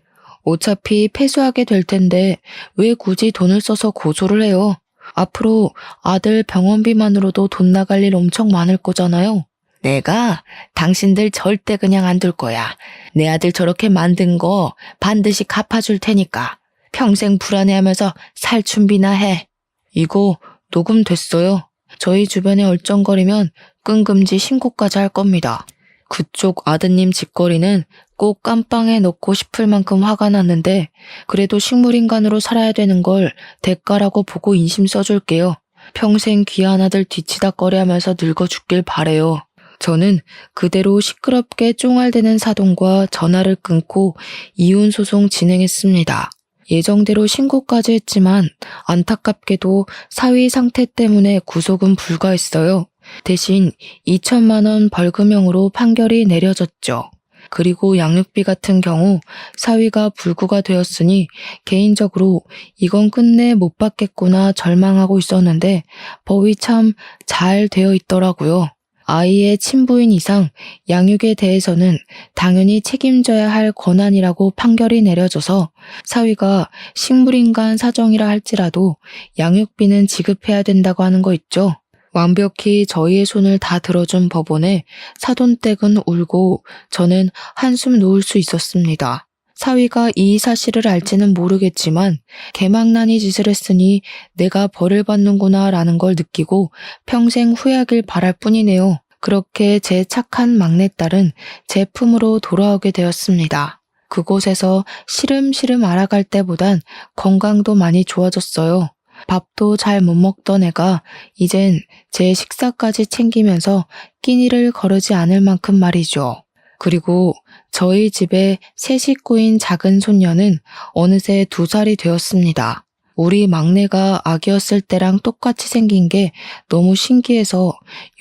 어차피 패소하게 될 텐데 왜 굳이 돈을 써서 고소를 해요? 앞으로 아들 병원비만으로도 돈 나갈 일 엄청 많을 거잖아요. 내가 당신들 절대 그냥 안 둘 거야. 내 아들 저렇게 만든 거 반드시 갚아줄 테니까. 평생 불안해하면서 살 준비나 해. 이거 녹음됐어요. 저희 주변에 얼쩡거리면 끈금지 신고까지 할 겁니다. 그쪽 아드님 짓거리는 꼭 깜빵에 넣고 싶을 만큼 화가 났는데 그래도 식물인간으로 살아야 되는 걸 대가라고 보고 인심 써줄게요. 평생 귀한 아들 뒤치다꺼리하면서 늙어 죽길 바래요. 저는 그대로 시끄럽게 쫑알대는 사돈과 전화를 끊고 이혼 소송 진행했습니다. 예정대로 신고까지 했지만 안타깝게도 사위 상태 때문에 구속은 불가했어요. 대신 2천만 원 벌금형으로 판결이 내려졌죠. 그리고 양육비 같은 경우 사위가 불구가 되었으니 개인적으로 이건 끝내 못 받겠구나 절망하고 있었는데 법이 참 잘 되어 있더라고요. 아이의 친부인 이상 양육에 대해서는 당연히 책임져야 할 권한이라고 판결이 내려져서 사위가 식물인간 사정이라 할지라도 양육비는 지급해야 된다고 하는 거 있죠. 완벽히 저희의 손을 다 들어준 법원에 사돈댁은 울고 저는 한숨 놓을 수 있었습니다. 사위가 이 사실을 알지는 모르겠지만 개망나니 짓을 했으니 내가 벌을 받는구나 라는 걸 느끼고 평생 후회하길 바랄 뿐이네요. 그렇게 제 착한 막내딸은 제 품으로 돌아오게 되었습니다. 그곳에서 시름시름 알아갈 때보단 건강도 많이 좋아졌어요. 밥도 잘 못 먹던 애가 이젠 제 식사까지 챙기면서 끼니를 거르지 않을 만큼 말이죠. 그리고 저희 집의 세 식구인 작은 손녀는 어느새 2살이 되었습니다. 우리 막내가 아기였을 때랑 똑같이 생긴 게 너무 신기해서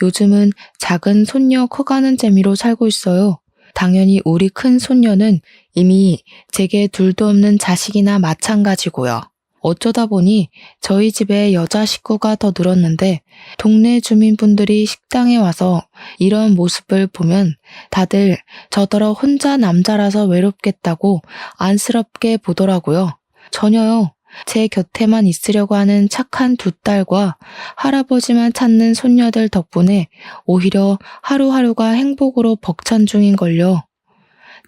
요즘은 작은 손녀 커가는 재미로 살고 있어요. 당연히 우리 큰 손녀는 이미 제게 둘도 없는 자식이나 마찬가지고요. 어쩌다 보니 저희 집에 여자 식구가 더 늘었는데 동네 주민분들이 식당에 와서 이런 모습을 보면 다들 저더러 혼자 남자라서 외롭겠다고 안쓰럽게 보더라고요. 전혀요. 제 곁에만 있으려고 하는 착한 2딸과 할아버지만 찾는 손녀들 덕분에 오히려 하루하루가 행복으로 벅찬 중인걸요.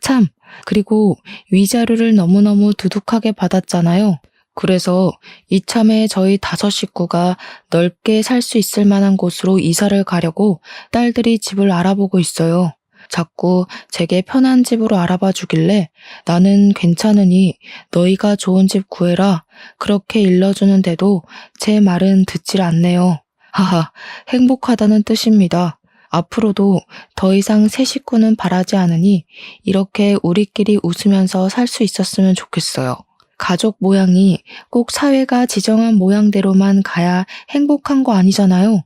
참, 그리고 위자료를 너무너무 두둑하게 받았잖아요. 그래서 이참에 저희 5 식구가 넓게 살 수 있을 만한 곳으로 이사를 가려고 딸들이 집을 알아보고 있어요. 자꾸 제게 편한 집으로 알아봐 주길래 나는 괜찮으니 너희가 좋은 집 구해라 그렇게 일러주는데도 제 말은 듣질 않네요. 하하, 행복하다는 뜻입니다. 앞으로도 더 이상 새 식구는 바라지 않으니 이렇게 우리끼리 웃으면서 살 수 있었으면 좋겠어요. 가족 모양이 꼭 사회가 지정한 모양대로만 가야 행복한 거 아니잖아요.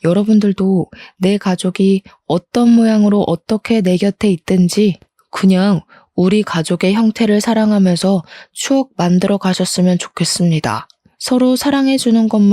여러분들도 내 가족이 어떤 모양으로 어떻게 내 곁에 있든지 그냥 우리 가족의 형태를 사랑하면서 추억 만들어 가셨으면 좋겠습니다. 서로 사랑해주는 것만